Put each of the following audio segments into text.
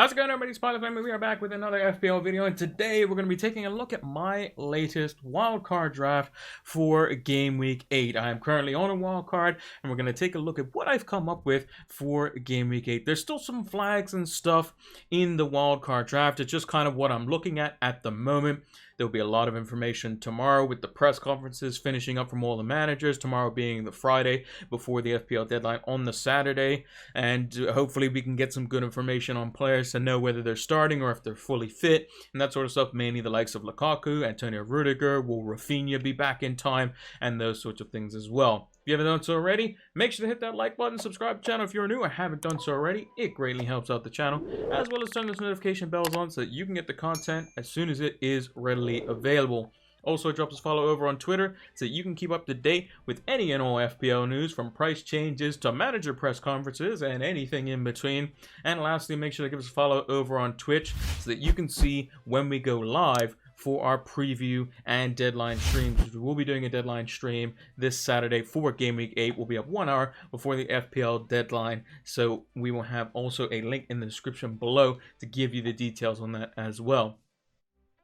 How's it going, everybody? Spoiler family, we are back with another FPL video, and today we're going to be taking a look at my latest wildcard draft for Game Week 8. I am currently on a wildcard, and we're going to take a look at what I've come up with for Game Week 8. There's still some flags and stuff in the wildcard draft. It's just kind of what I'm looking at the moment. There'll be a lot of information tomorrow with the press conferences finishing up from all the managers, tomorrow being the Friday before the FPL deadline on the Saturday, and hopefully we can get some good information on players to know whether they're starting or if they're fully fit and that sort of stuff. Mainly the likes of Lukaku, Antonio Rudiger, will Rafinha be back in time, and those sorts of things as well. If you haven't done so already, make sure to hit that like button, subscribe to the channel if you're new or haven't done so already. It greatly helps out the channel, as well as turn those notification bells on so that you can get the content as soon as it is readily available. Also, drop us a follow over on Twitter so that you can keep up to date with any and all FPL news, from price changes to manager press conferences and anything in between. And lastly, make sure to give us a follow over on Twitch so that you can see when we go live for our preview and deadline streams. We will be doing a deadline stream this Saturday for Game Week 8. We'll be up 1 hour before the FPL deadline, so we will have also a link in the description below to give you the details on that as well.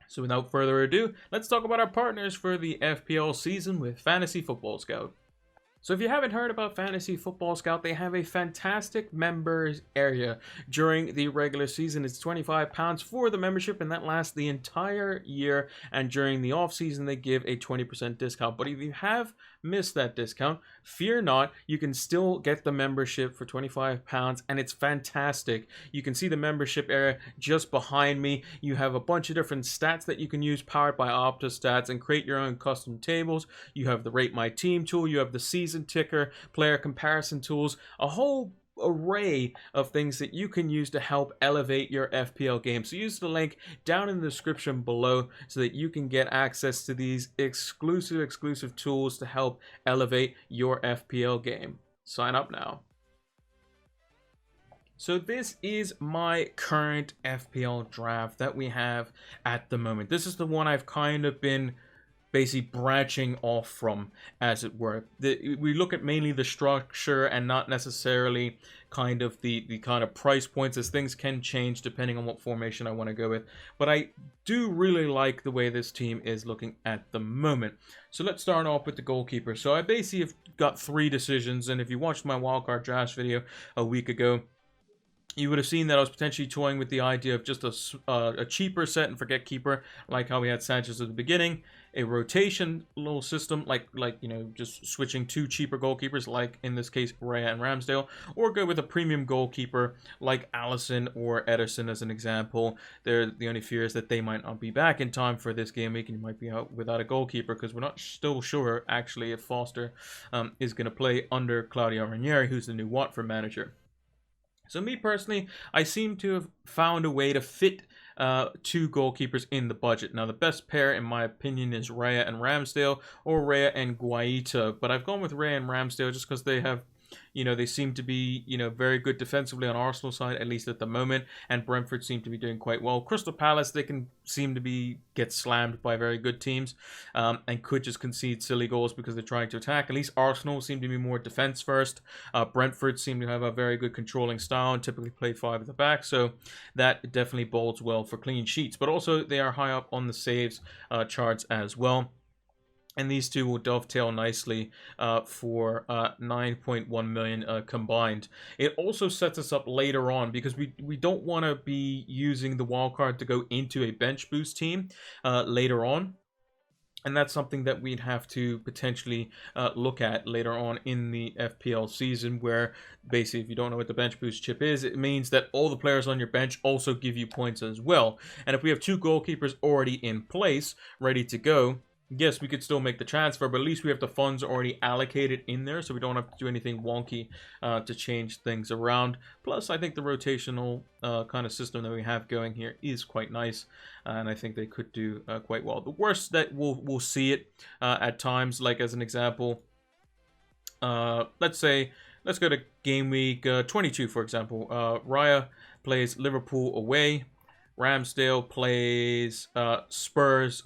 So without further ado, let's talk about our partners for the FPL season with Fantasy Football Scout. So if you haven't heard about Fantasy Football Scout, they have a fantastic members area during the regular season. It's £25 for the membership, and that lasts the entire year. And during the off season, they give a 20% discount. But if you have missed that discount, fear not, you can still get the membership for £25, and it's fantastic. You can see the membership area just behind me. You have a bunch of different stats that you can use, powered by Opta stats, and create your own custom tables. You have the Rate My Team tool, you have the season ticker, player comparison tools, a whole array of things that you can use to help elevate your FPL game. So use the link down in the description below so that you can get access to these exclusive tools to help elevate your FPL game. Sign up now. So this is my current FPL draft that we have at the moment. This is the one I've kind of been basically branching off from, as it were. We look at mainly the structure and not necessarily kind of the kind of price points, as things can change depending on what formation I want to go with. But I do really like the way this team is looking at the moment. So let's start off with the goalkeeper. So I basically have got 3 decisions, and if you watched my wildcard draft video a week ago, you would have seen that I was potentially toying with the idea of just a cheaper set and forget keeper, like how we had Sanchez at the beginning, a rotation little system, like you know, just switching 2 cheaper goalkeepers, like in this case Raya and Ramsdale, or go with a premium goalkeeper like Allison or Ederson as an example. The only fear is that they might not be back in time for this game week, and you might be out without a goalkeeper, because we're not still sure actually if Foster is going to play under Claudio Ranieri, who's the new Watford manager. So me personally, I seem to have found a way to fit 2 goalkeepers in the budget. Now the best pair in my opinion is Raya and Ramsdale, or Raya and Guaita, but I've gone with Raya and Ramsdale just because they have, you know, they seem to be, you know, very good defensively on Arsenal's side, at least at the moment, and Brentford seem to be doing quite well. Crystal Palace, they can seem to get slammed by very good teams, and could just concede silly goals because they're trying to attack. At least Arsenal seem to be more defense first. Brentford seem to have a very good controlling style and typically play 5 at the back, so that definitely bodes well for clean sheets. But also they are high up on the saves charts as well. And these 2 will dovetail nicely for 9.1 million combined. It also sets us up later on, because we don't want to be using the wildcard to go into a bench boost team later on. And that's something that we'd have to potentially look at later on in the FPL season, where basically if you don't know what the bench boost chip is, it means that all the players on your bench also give you points as well. And if we have 2 goalkeepers already in place, ready to go, yes, we could still make the transfer, but at least we have the funds already allocated in there, so we don't have to do anything wonky to change things around. Plus, I think the rotational kind of system that we have going here is quite nice, and I think they could do quite well. The worst that we'll see it at times, like as an example, let's go to game week 22, for example. Raya plays Liverpool away. Ramsdale plays Spurs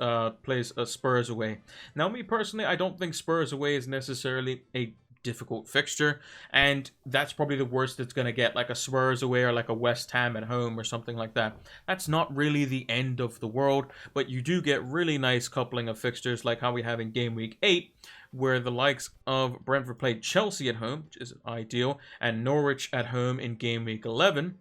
away. Now, me personally, I don't think Spurs away is necessarily a difficult fixture, and that's probably the worst it's going to get, like a Spurs away or like a West Ham at home or something like that. That's not really the end of the world, but you do get really nice coupling of fixtures like how we have in Game Week 8, where the likes of Brentford played Chelsea at home, which is ideal, and Norwich at home in Game Week 11.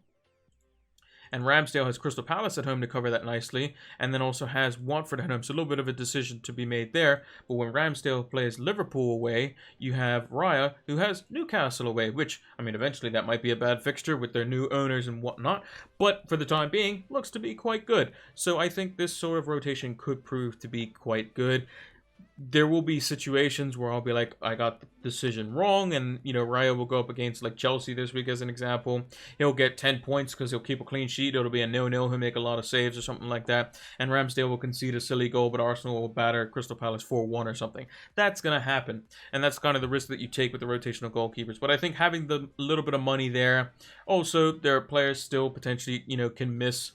And Ramsdale has Crystal Palace at home to cover that nicely, and then also has Watford at home. So a little bit of a decision to be made there. But when Ramsdale plays Liverpool away, you have Raya, who has Newcastle away, which, I mean, eventually that might be a bad fixture with their new owners and whatnot. But for the time being, looks to be quite good. So I think this sort of rotation could prove to be quite good. There will be situations where I'll be like, I got the decision wrong, and, you know, Raya will go up against, like, Chelsea this week as an example. He'll get 10 points because he'll keep a clean sheet. It'll be a 0-0. He'll make a lot of saves or something like that. And Ramsdale will concede a silly goal, but Arsenal will batter Crystal Palace 4-1 or something. That's going to happen. And that's kind of the risk that you take with the rotational goalkeepers. But I think having the little bit of money there, also, there are players still potentially, you know, can miss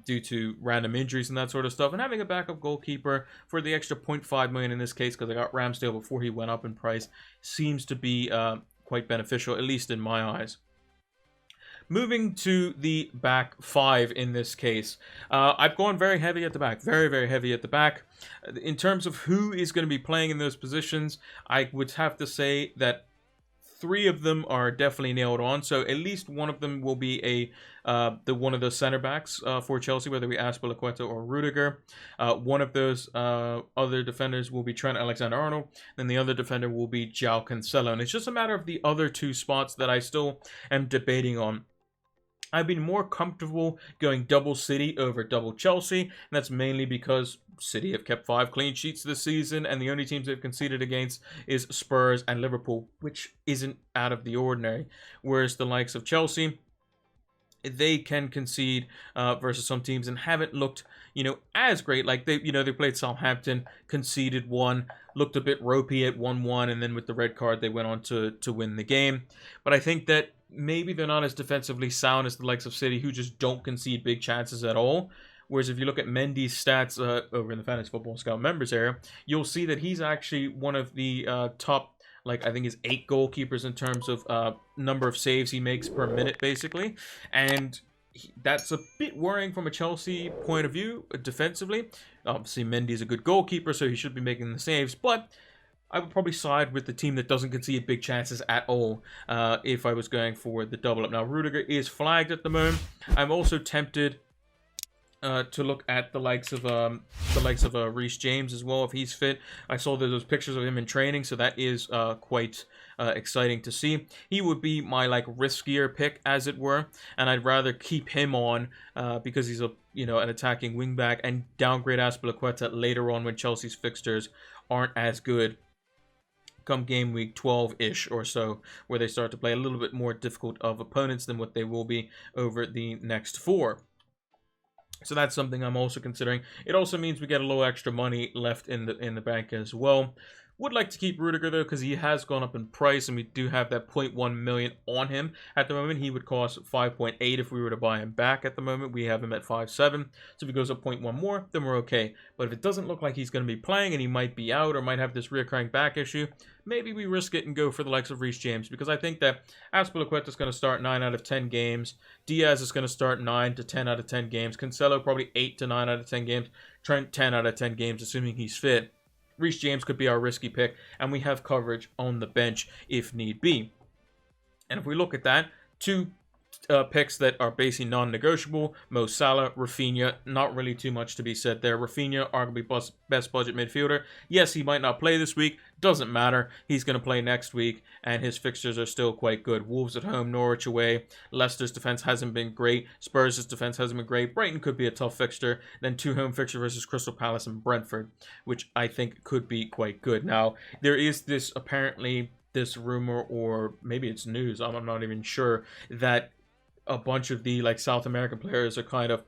due to random injuries and that sort of stuff. And having a backup goalkeeper for the extra 0.5 million in this case, because I got Ramsdale before he went up in price, seems to be quite beneficial, at least in my eyes. Moving to the back five in this case, I've gone very heavy at the back, very, very heavy at the back. In terms of who is going to be playing in those positions, I would have to say that 3 of them are definitely nailed on. So at least one of them will be one of the center backs for Chelsea, whether we Azpilicueta or Rudiger. One of those other defenders will be Trent Alexander-Arnold, and the other defender will be João Cancelo. And it's just a matter of the other 2 spots that I still am debating on. I've been more comfortable going double City over double Chelsea, and that's mainly because City have kept 5 clean sheets this season, and the only teams they've conceded against is Spurs and Liverpool, which isn't out of the ordinary. Whereas the likes of Chelsea, they can concede versus some teams and haven't looked, you know, as great. Like they played Southampton, conceded 1, looked a bit ropey at 1-1, and then with the red card they went on to win the game. But I think that maybe they're not as defensively sound as the likes of City, who just don't concede big chances at all. Whereas if you look at Mendy's stats over in the Fantasy Football Scout members area, you'll see that he's actually one of the top, like, I think is 8 goalkeepers in terms of number of saves he makes per minute, basically. And that's a bit worrying from a Chelsea point of view, defensively. Obviously, Mendy's a good goalkeeper, so he should be making the saves, but I would probably side with the team that doesn't concede big chances at all if I was going for the double up. Now, Rudiger is flagged at the moment. I'm also tempted to look at the likes of Reece James as well, if he's fit. I saw those pictures of him in training, so that is quite exciting to see. He would be my riskier pick, as it were, and I'd rather keep him on because he's an attacking wingback, and downgrade Azpilicueta later on when Chelsea's fixtures aren't as good come game week 12-ish or so, where they start to play a little bit more difficult of opponents than what they will be over the next 4. So that's something I'm also considering. It also means we get a little extra money left in the bank as well. Would like to keep Rudiger, though, because he has gone up in price, and we do have that 0.1 million on him. At the moment, he would cost 5.8 if we were to buy him back. At the moment, we have him at 5.7. So if he goes up 0.1 more, then we're okay. But if it doesn't look like he's going to be playing, and he might be out, or might have this reoccurring back issue, maybe we risk it and go for the likes of Reece James, because I think that Azpilicueta is going to start 9 out of 10 games. Diaz is going to start 9 to 10 out of 10 games. Cancelo probably 8 to 9 out of 10 games. Trent 10 out of 10 games, assuming he's fit. Reece James could be our risky pick, and we have coverage on the bench if need be. And if we look at that, 2 picks that are basically non-negotiable: Mo Salah, Rafinha. Not really too much to be said there. Rafinha, arguably best budget midfielder. Yes, he might not play this week. Doesn't matter. He's going to play next week, and his fixtures are still quite good. Wolves at home, Norwich away. Leicester's defense hasn't been great. Spurs' defense hasn't been great. Brighton could be a tough fixture. Then 2 home fixtures versus Crystal Palace and Brentford, which I think could be quite good. Now, there is this rumor, or maybe it's news, I'm not even sure, that a bunch of the South American players are kind of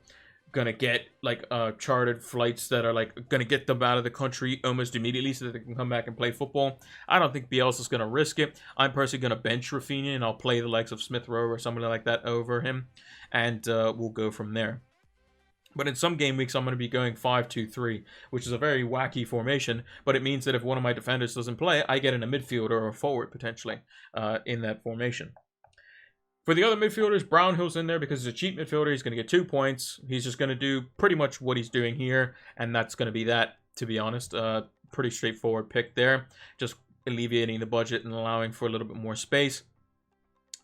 gonna get chartered flights that are gonna get them out of the country almost immediately so that they can come back and play football. I don't think Bielsa's gonna risk it. I'm personally gonna bench Rafinha, and I'll play the likes of Smith Rowe or somebody like that over him, and we'll go from there. But in some game weeks, I'm going to be going 5-2-3, which is a very wacky formation. But it means that if one of my defenders doesn't play, I get in a midfielder or a forward potentially in that formation. For the other midfielders, Brownhill's in there because he's a cheap midfielder. He's going to get 2 points. He's just going to do pretty much what he's doing here, and that's going to be that, to be honest. Pretty straightforward pick there. Just alleviating the budget and allowing for a little bit more space.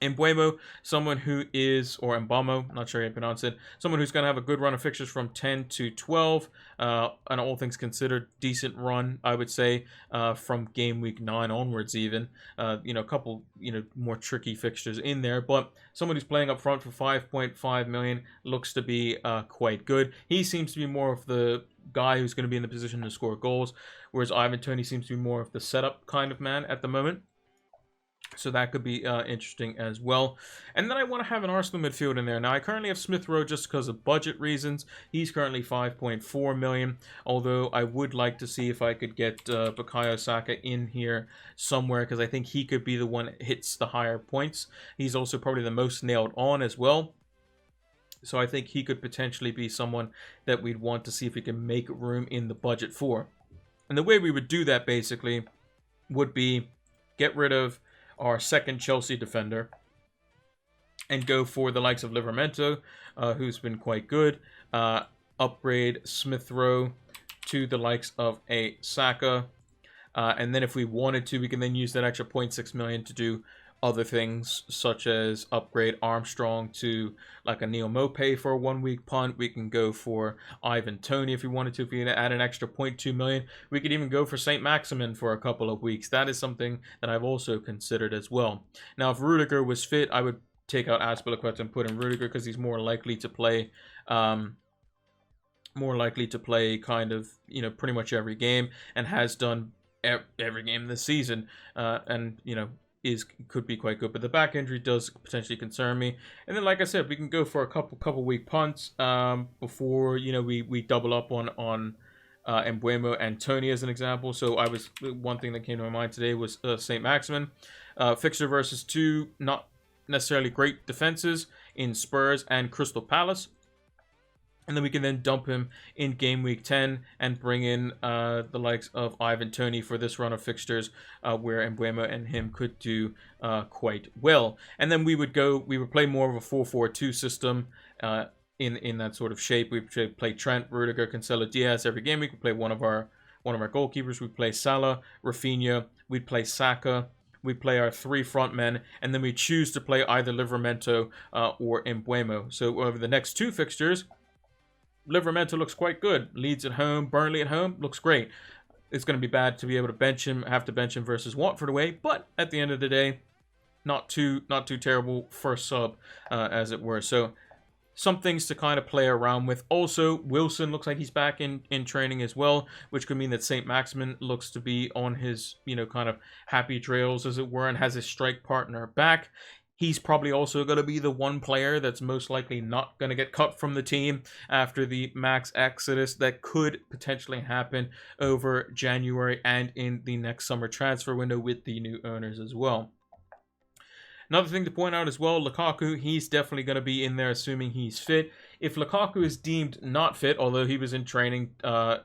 Mbeumo, someone who is, or Mbamo, not sure how you pronounce it, someone who's going to have a good run of fixtures from 10 to 12, and all things considered, decent run, I would say, from game week 9 onwards even. A couple, more tricky fixtures in there, but someone who's playing up front for 5.5 million looks to be quite good. He seems to be more of the guy who's going to be in the position to score goals, whereas Ivan Toney seems to be more of the setup kind of man at the moment. So that could be interesting as well. And then I want to have an Arsenal midfield in there. Now, I currently have Smith Rowe just because of budget reasons. He's currently 5.4 million, although I would like to see if I could get Bukayo Saka in here somewhere, because I think he could be the one that hits the higher points. He's also probably the most nailed on as well. So I think he could potentially be someone that we'd want to see if we can make room in the budget for. And the way we would do that, basically, would be get rid of our second Chelsea defender and go for the likes of Livramento, who's been quite good. Upgrade Smith Rowe to the likes of a Saka. And then if we wanted to, we can then use that extra 0.6 million to do other things, such as upgrade Armstrong to like a Neil Mopay for a 1 week punt. We can go for Ivan Toney if we wanted to. If we add an extra 0.2 million, we could even go for St. Maximin for a couple of weeks. That is something that I've also considered as well. Now, if Rudiger was fit, I would take out Azpilicueta and put in Rudiger because he's more likely to play kind of, pretty much every game, and has done every game this season, and could be quite good. But the back injury does potentially concern me. And then, like I said, we can go for a couple week punts before we double up on Mbeumo and Toney as an example. So one thing that came to my mind today was St. Maximin. Fixture versus 2 not necessarily great defenses in Spurs and Crystal Palace. And then we can then dump him in game week 10 and bring in the likes of Ivan Toney for this run of fixtures where Mbeumo and him could do quite well. And then we would play more of a 4-4-2 system in that sort of shape. We play Trent, Rudiger, Cancelo, Diaz every game week. We play one of our goalkeepers. We play Salah, Rafinha. We play Saka. We play our 3 front men, and then we choose to play either Livramento or Mbeumo. So over the next 2 fixtures, Livramento looks quite good. Leeds at home, Burnley at home, looks great. It's going to be bad to be able to have to bench him versus Watford away, but at the end of the day, not too terrible first sub, as it were. So some things to kind of play around with. Also, Wilson looks like he's back in training as well, which could mean that St. Maximin looks to be on his, kind of happy trails, as it were, and has his strike partner back. He's probably also going to be the one player that's most likely not going to get cut from the team after the max exodus that could potentially happen over January and in the next summer transfer window with the new owners as well. Another thing to point out as well, Lukaku, he's definitely going to be in there assuming he's fit. If Lukaku is deemed not fit, although he was in training,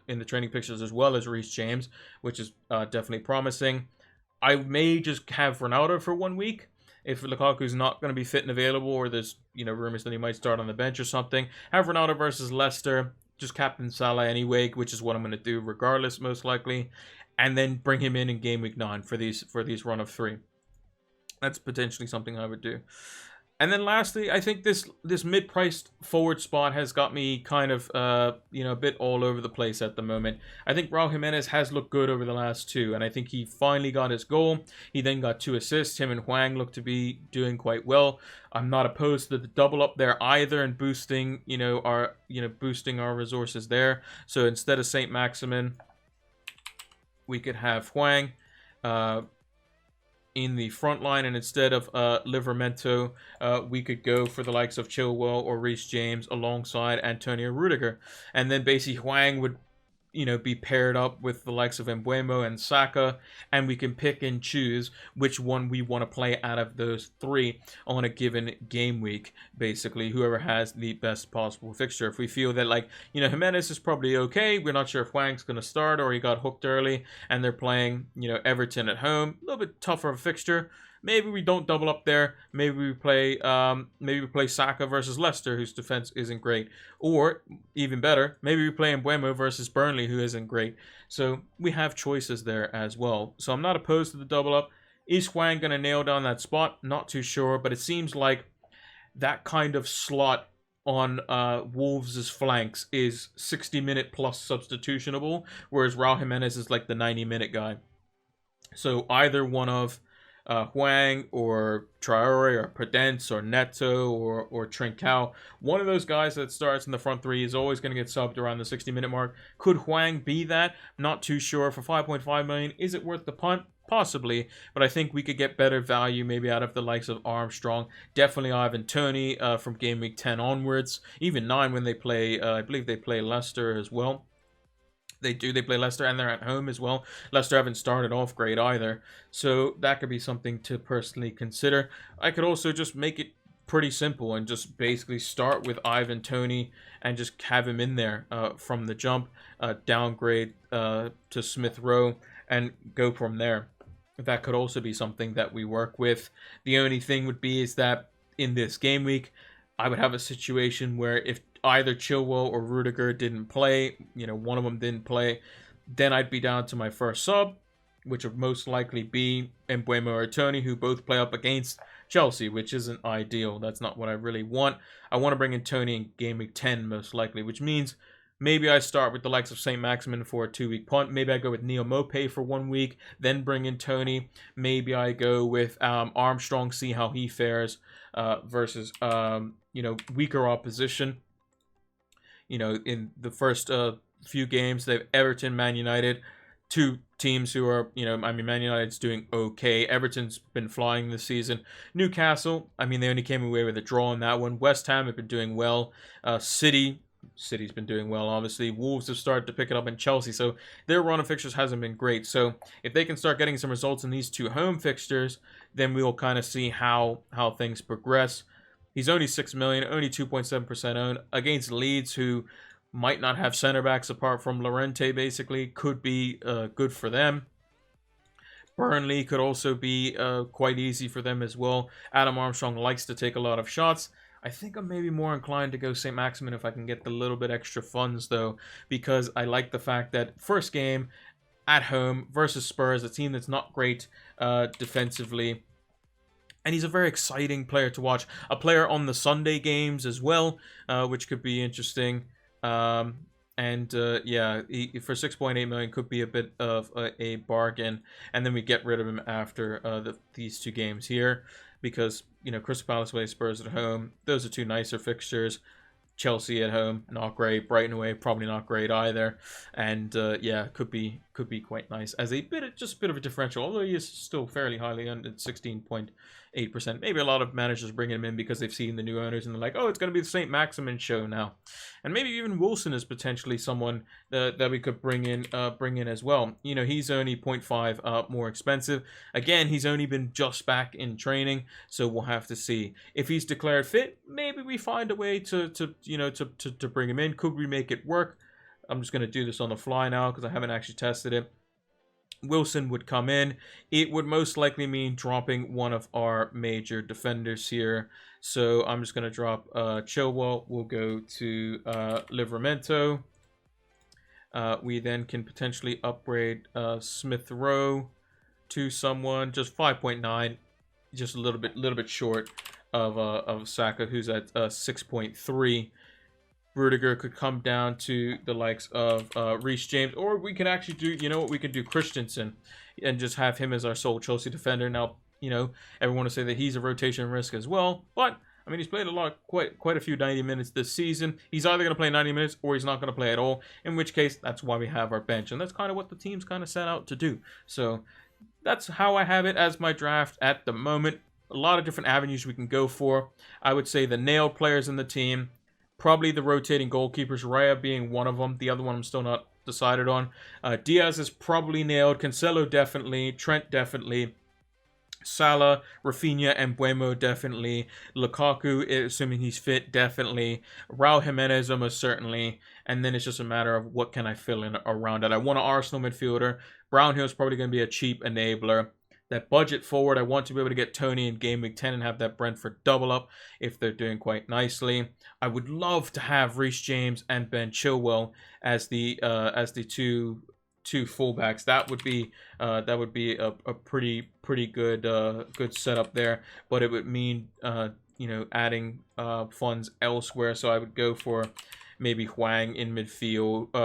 in the training pictures as well as Reece James, which is definitely promising, I may just have Ronaldo for 1 week. If Lukaku's not going to be fit and available, or there's rumors that he might start on the bench or something, have Ronaldo versus Leicester, just captain Salah anyway, which is what I'm going to do regardless, most likely, and then bring him in game week 9 for these run of 3. That's potentially something I would do. And then lastly, I think this mid-priced forward spot has got me kind of, a bit all over the place at the moment. I think Raul Jimenez has looked good over the last 2, and I think he finally got his goal. He then got 2 assists. Him and Hwang look to be doing quite well. I'm not opposed to the double up there either, and boosting, boosting our resources there. So instead of St. Maximin, we could have Hwang in the front line, and instead of Livramento, we could go for the likes of Chilwell or Reece James alongside Antonio Rudiger. And then basically Hwang would, be paired up with the likes of Mbeumo and Saka, and we can pick and choose which one we want to play out of those three on a given game week. Basically, whoever has the best possible fixture. If we feel that, like, Jimenez is probably okay, we're not sure if Hwang's going to start or he got hooked early, and they're playing, Everton at home, a little bit tougher of a fixture. Maybe we don't double up there. Maybe we play Saka versus Leicester, whose defense isn't great. Or, even better, maybe we play Mbeumo versus Burnley, who isn't great. So we have choices there as well. So I'm not opposed to the double up. Is Hwang going to nail down that spot? Not too sure, but it seems like that kind of slot on Wolves' flanks is 60-minute plus substitutionable, whereas Raul Jimenez is like the 90-minute guy. So either one of Hwang or Traore or Prudence or Neto or Trincao, one of those guys that starts in the front three is always going to get subbed around the 60-minute mark. Could Hwang be that? Not too sure. For 5.5 million, is it worth the punt? Possibly, but I think we could get better value maybe out of the likes of Armstrong. Definitely Ivan Toney from game week 10 onwards, even 9 when they play, I believe they play Leicester as well. They play Leicester, and they're at home as well. Leicester haven't started off great either, so that could be something to personally consider. I could also just make it pretty simple and just basically start with Ivan Toney and just have him in there from the jump, downgrade to Smith Rowe, and go from there. That could also be something that we work with. The only thing would be is that in this game week, I would have a situation where if either Chilwell or Rudiger didn't play, one of them didn't play, then I'd be down to my first sub, which would most likely be Mbeumo or Toney, who both play up against Chelsea, which isn't ideal. That's not what I really want. I want to bring in Toney in game week 10 most likely, which means maybe I start with the likes of St. Maximin for a 2-week punt. Maybe I go with Neil Maupay for 1 week, then bring in Toney. Maybe I go with Armstrong, see how he fares versus weaker opposition. In the first few games, they have Everton, Man United, two teams who are, Man United's doing okay. Everton's been flying this season. Newcastle, they only came away with a draw in that one. West Ham have been doing well. City's been doing well, obviously. Wolves have started to pick it up in Chelsea, so their run of fixtures hasn't been great. So if they can start getting some results in these two home fixtures, then we will kind of see how things progress. He's only 6 million, only 2.7% owned against Leeds, who might not have center backs apart from Llorente, basically. Could be good for them. Burnley could also be quite easy for them as well. Adam Armstrong likes to take a lot of shots. I think I'm maybe more inclined to go St. Maximin if I can get the little bit extra funds, though, because I like the fact that first game at home versus Spurs, a team that's not great defensively. And he's a very exciting player to watch. A player on the Sunday games as well, which could be interesting. For 6.8 million could be a bit of a bargain. And then we get rid of him after these two games here. Because, Crystal Palace away, Spurs at home. Those are two nicer fixtures. Chelsea at home, not great. Brighton away, probably not great either. And could be quite nice as a bit of a differential. Although he is still fairly highly owned at 16.8%. Maybe a lot of managers bring him in because they've seen the new owners and they're like, oh, it's going to be the St. Maximin show now. And maybe even Wilson is potentially someone that we could bring in as well. He's only 0.5 more expensive. Again, he's only been just back in training, so we'll have to see. If he's declared fit, maybe we find a way to bring him in. Could we make it work? I'm just going to do this on the fly now because I haven't actually tested it. Wilson would come in. It would most likely mean dropping one of our major defenders here. So I'm just going to drop Chilwell. We'll go to Livramento. We then can potentially upgrade Smith Rowe to someone. Just 5.9. Just a little bit short of Saka, who's at 6.3. Rudiger could come down to the likes of Reece James, or we can actually do, we can do Christensen and just have him as our sole Chelsea defender. Now, everyone will say that he's a rotation risk as well, but he's played quite a few 90 minutes this season. He's either going to play 90 minutes or he's not going to play at all, in which case that's why we have our bench, and that's kind of what the team's kind of set out to do. So that's how I have it as my draft at the moment. A lot of different avenues we can go for. I would say the nailed players in the team, probably the rotating goalkeepers, Raya being one of them. The other one I'm still not decided on. Diaz is probably nailed. Cancelo definitely. Trent definitely. Salah, Rafinha, and Buemo definitely. Lukaku, assuming he's fit, definitely. Raul Jimenez almost certainly. And then it's just a matter of what can I fill in around it. I want an Arsenal midfielder. Brownhill's probably going to be a cheap enabler. That budget forward, I want to be able to get Tony in Game Week 10 and have that Brentford double up if they're doing quite nicely. I would love to have Reece James and Ben Chilwell as the two fullbacks. That would be a pretty good setup there, but it would mean adding funds elsewhere. So I would go for maybe Hwang in midfield,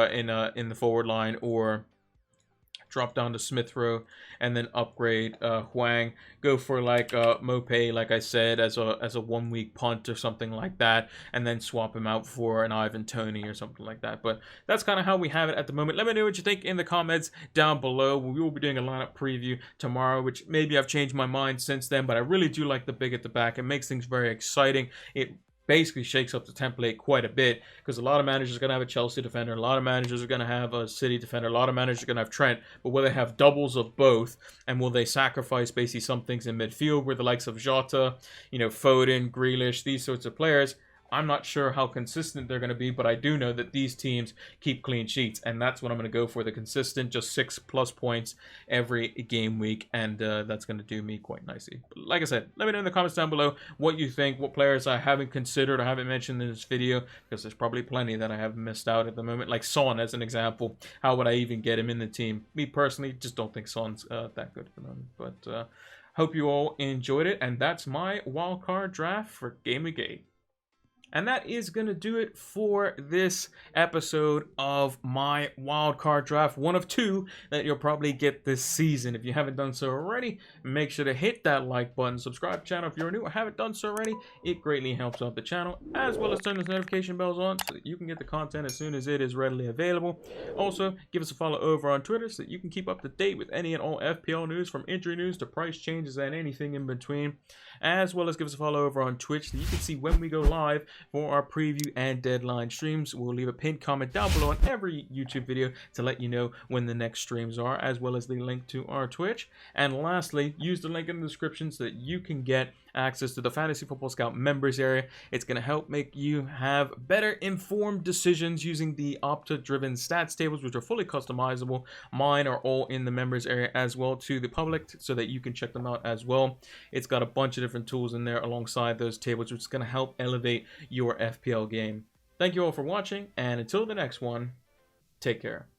in the forward line, or drop down to Smith Rowe and then upgrade Hwang. Go for like Mopé, like I said, as a 1 week punt or something like that, and then swap him out for an Ivan Toney or something like that. But that's kind of how we have it at the moment. Let me know what you think in the comments down below. We will be doing a lineup preview tomorrow, which maybe I've changed my mind since then, but I really do like the big at the back. It makes things very exciting. It basically shakes up the template quite a bit, because a lot of managers are going to have a Chelsea defender, a lot of managers are going to have a City defender, a lot of managers are going to have Trent, but will they have doubles of both, and will they sacrifice basically some things in midfield where the likes of Jota, Foden, Grealish, these sorts of players? I'm not sure how consistent they're going to be, but I do know that these teams keep clean sheets, and that's what I'm going to go for, the consistent, just 6+ points every game week, and that's going to do me quite nicely. But like I said, let me know in the comments down below what you think, what players I haven't considered or haven't mentioned in this video, because there's probably plenty that I have missed out at the moment, like Son as an example. How would I even get him in the team? Me personally, just don't think Son's that good at the moment, but hope you all enjoyed it, and that's my wildcard draft for Game Week 8. And that is going to do it for this episode of my wildcard draft. One of 2 that you'll probably get this season. If you haven't done so already, make sure to hit that like button. Subscribe to the channel if you're new or haven't done so already. It greatly helps out the channel, as well as turn those notification bells on so that you can get the content as soon as it is readily available. Also, give us a follow over on Twitter so that you can keep up to date with any and all FPL news, from injury news to price changes and anything in between. As well as give us a follow over on Twitch so you can see when we go live for our preview and deadline streams. We'll leave a pinned comment down below on every YouTube video to let you know when the next streams are, as well as the link to our Twitch. And lastly, use the link in the description so that you can get access to the Fantasy Football Scout members area. It's going to help make you have better informed decisions using the Opta driven stats tables, which are fully customizable. Mine are all in the members area as well to the public, so that you can check them out as well. It's got a bunch of different tools in there alongside those tables, which is going to help elevate your FPL game. Thank you all for watching, and until the next one, take care.